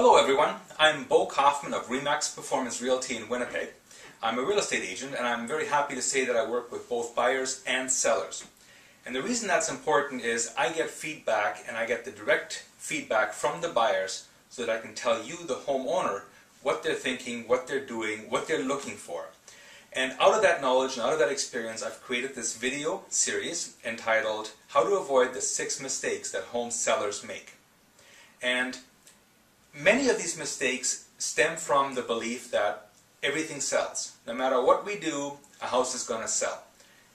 Hello everyone, I'm Bo Kaufman of Remax Performance Realty in Winnipeg. I'm a real estate agent and I'm very happy to say that I work with both buyers and sellers. And the reason that's important is I get feedback and I get the direct feedback from the buyers so that I can tell you, the homeowner, what they're thinking, what they're doing, what they're looking for. And out of that knowledge and out of that experience, I've created this video series entitled How to Avoid the 6 Mistakes That Home Sellers Make. And many of these mistakes stem from the belief that everything sells. No matter what we do, a house is going to sell.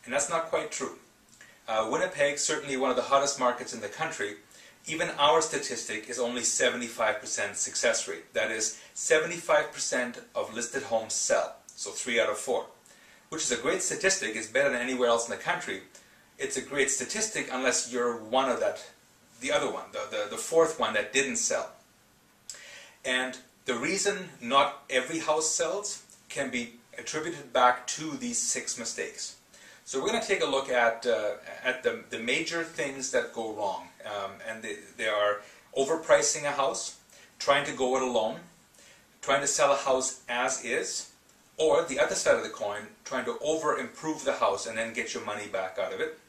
And that's not quite true. Winnipeg, certainly one of the hottest markets in the country, even our statistic is only 75% success rate. That is, 75% of listed homes sell. So 3 out of 4. Which is a great statistic. It's better than anywhere else in the country. It's a great statistic unless you're one of the other one, the fourth one that didn't sell. And the reason not every house sells can be attributed back to these 6 mistakes. So we're going to take a look at the major things that go wrong. And they are overpricing a house, trying to go it alone, trying to sell a house as is, or the other side of the coin, trying to over-improve the house and then get your money back out of it.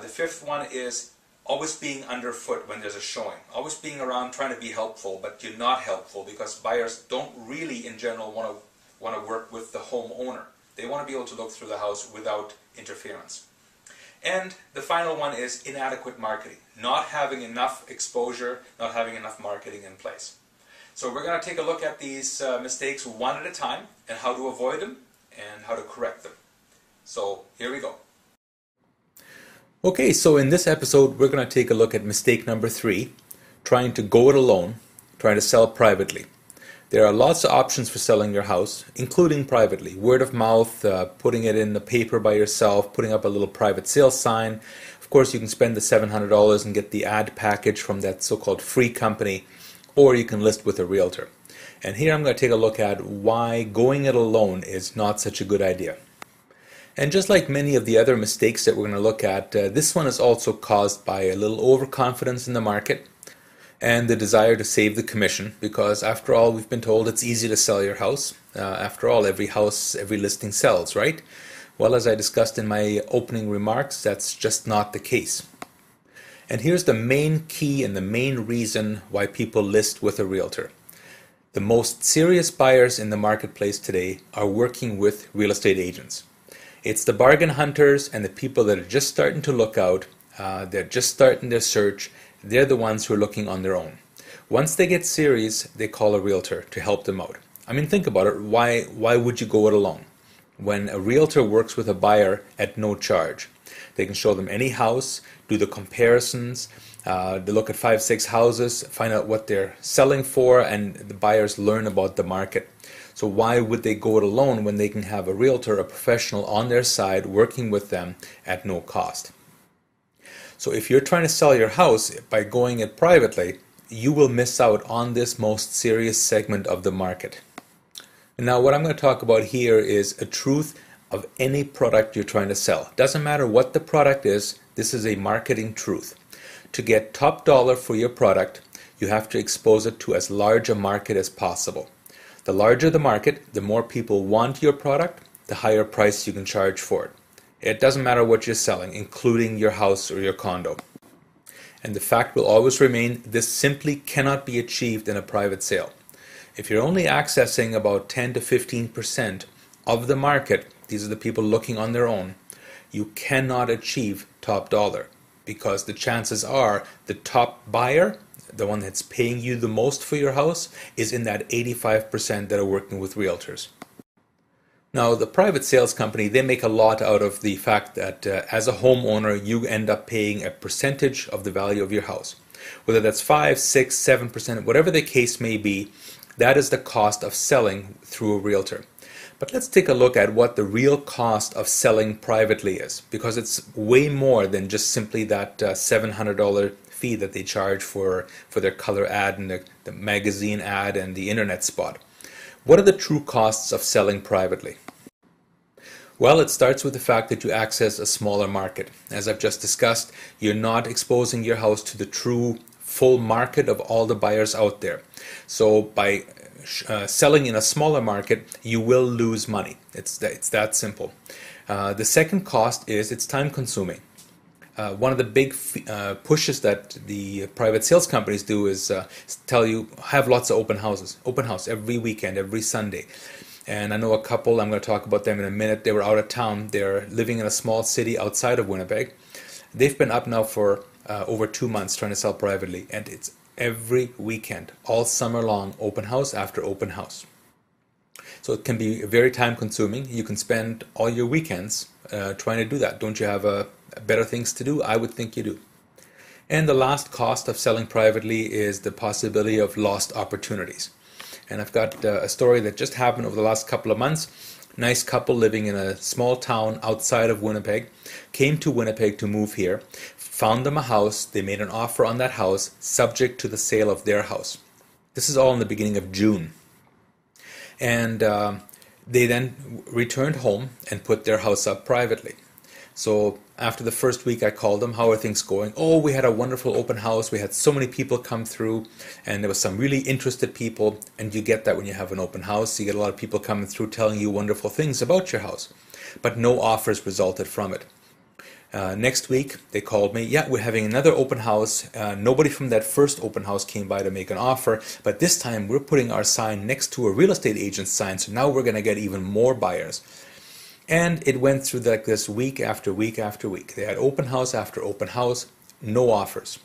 The fifth one is always being underfoot when there's a showing. Always being around trying to be helpful, but you're not helpful because buyers don't really, in general, want to work with the homeowner. They want to be able to look through the house without interference. And the final one is inadequate marketing. Not having enough exposure, not having enough marketing in place. So we're going to take a look at these mistakes one at a time and how to avoid them and how to correct them. So here we go. Okay, so in this episode we're going to take a look at mistake number 3, trying to go it alone, trying to sell privately. There are lots of options for selling your house, including privately. Word of mouth, putting it in the paper by yourself, putting up a little private sales sign. Of course, you can spend the $700 and get the ad package from that so-called free company, or you can list with a realtor. And here I'm going to take a look at why going it alone is not such a good idea. And just like many of the other mistakes that we're going to look at, this one is also caused by a little overconfidence in the market and the desire to save the commission, because after all, we've been told it's easy to sell your house. After all, every house, every listing sells, right? Well, as I discussed in my opening remarks, that's just not the case. And here's the main key and the main reason why people list with a realtor. The most serious buyers in the marketplace today are working with real estate agents. It's the bargain hunters and the people that are just starting to look out, they're just starting their search. They're the ones who are looking on their own. Once they get serious, they call a realtor to help them out. I mean, think about it. Why would you go it alone? When a realtor works with a buyer at no charge, they can show them any house, do the comparisons, they look at 5-6 houses, find out what they're selling for, and the buyers learn about the market. So why would they go it alone when they can have a realtor, a professional on their side working with them at no cost? So if you're trying to sell your house by going it privately, you will miss out on this most serious segment of the market. Now what I'm going to talk about here is a truth of any product you're trying to sell. Doesn't matter what the product is, this is a marketing truth. To get top dollar for your product, you have to expose it to as large a market as possible. The larger the market, the more people want your product, the higher price you can charge for it. It doesn't matter what you're selling, including your house or your condo. And the fact will always remain, this simply cannot be achieved in a private sale. If you're only accessing about 10 to 15% of the market, these are the people looking on their own, you cannot achieve top dollar, because the chances are the top buyer, the one that's paying you the most for your house, is in that 85% that are working with realtors. Now, the private sales company, they make a lot out of the fact that as a homeowner, you end up paying a percentage of the value of your house. Whether that's 5, 6, 7%, whatever the case may be, that is the cost of selling through a realtor. But let's take a look at what the real cost of selling privately is, because it's way more than just simply that $700 fee that they charge for their color ad and the magazine ad and the internet spot. What are the true costs of selling privately? Well, it starts with the fact that you access a smaller market. As I've just discussed, you're not exposing your house to the true full market of all the buyers out there. So by selling in a smaller market, you will lose money. It's that simple. The second cost is it's time consuming. One of the big pushes that the private sales companies do is tell you, have lots of open house every weekend, every Sunday. And I know a couple, I'm going to talk about them in a minute. They were out of town. They're living in a small city outside of Winnipeg. They've been up now for over 2 months trying to sell privately, and it's every weekend, all summer long, open house after open house. So it can be very time consuming. You can spend all your weekends trying to do that. Don't you have better things to do? I would think you do. And the last cost of selling privately is the possibility of lost opportunities. And I've got a story that just happened over the last couple of months. Nice couple living in a small town outside of Winnipeg, came to Winnipeg to move here, found them a house. They made an offer on that house subject to the sale of their house. This is all in the beginning of June. And they then returned home and put their house up privately. So after the first week I called them, how are things going? Oh, we had a wonderful open house. We had so many people come through, and there was some really interested people. And you get that when you have an open house. You get a lot of people coming through telling you wonderful things about your house. But no offers resulted from it. Next week they called me, yeah, we're having another open house. Nobody from that first open house came by to make an offer, but this time we're putting our sign next to a real estate agent's sign, so now we're going to get even more buyers. And it went through like this week after week after week. They had open house after open house, no offers.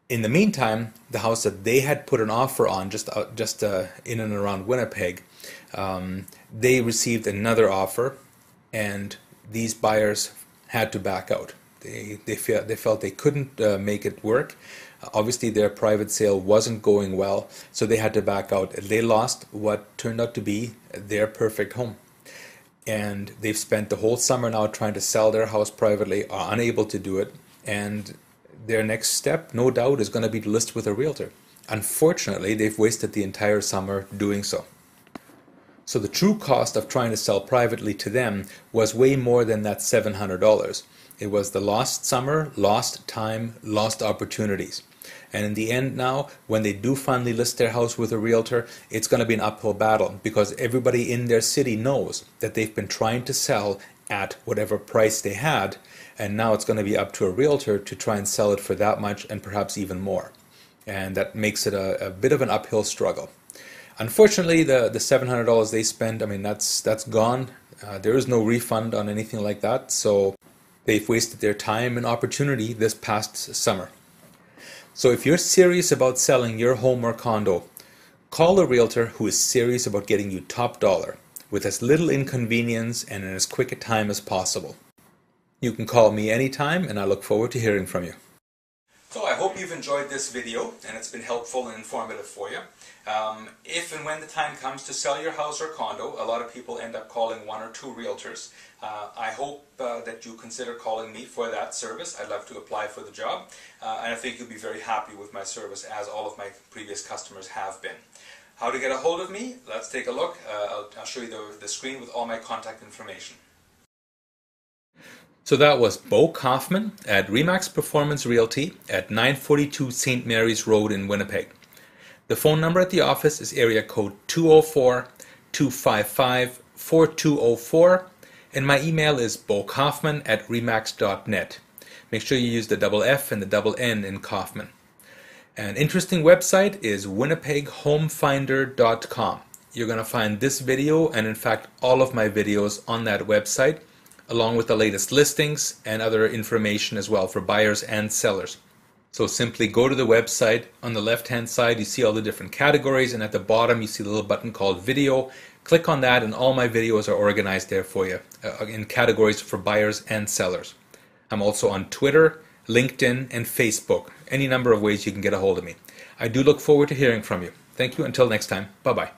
In the meantime, the house that they had put an offer on just in and around Winnipeg, they received another offer, and these buyers had to back out. They felt they couldn't make it work. Obviously their private sale wasn't going well, so they had to back out. They lost what turned out to be their perfect home. And they've spent the whole summer now trying to sell their house privately, are unable to do it, and their next step, no doubt, is going to be to list with a realtor. Unfortunately, they've wasted the entire summer doing so. So the true cost of trying to sell privately to them was way more than that $700. It was the lost summer, lost time, lost opportunities. And in the end now, when they do finally list their house with a realtor, it's going to be an uphill battle, because everybody in their city knows that they've been trying to sell at whatever price they had, and now it's going to be up to a realtor to try and sell it for that much and perhaps even more. And that makes it a bit of an uphill struggle. Unfortunately, the $700 they spend, I mean, that's gone. There is no refund on anything like that, so they've wasted their time and opportunity this past summer. So if you're serious about selling your home or condo, call a realtor who is serious about getting you top dollar with as little inconvenience and in as quick a time as possible. You can call me anytime, and I look forward to hearing from you. So I hope you've enjoyed this video and it's been helpful and informative for you. If and when the time comes to sell your house or condo, a lot of people end up calling 1 or 2 realtors. I hope that you consider calling me for that service. I'd love to apply for the job, and I think you'll be very happy with my service, as all of my previous customers have been. How to get a hold of me? Let's take a look. I'll show you the screen with all my contact information. So that was Bo Kaufman at Remax Performance Realty at 942 St. Mary's Road in Winnipeg. The phone number at the office is area code 204-255-4204, and my email is bokaufman@remax.net. Make sure you use the double F and the double N in Kaufman. An interesting website is winnipeghomefinder.com. You're going to find this video, and in fact all of my videos, on that website, along with the latest listings and other information as well for buyers and sellers. So simply go to the website. On the left hand side you see all the different categories, and at the bottom you see the little button called video. Click on that and all my videos are organized there for you in categories for buyers and sellers. I'm also on Twitter, LinkedIn, and Facebook. Any number of ways you can get a hold of me. I do look forward to hearing from you. Thank you. Until next time. Bye-bye.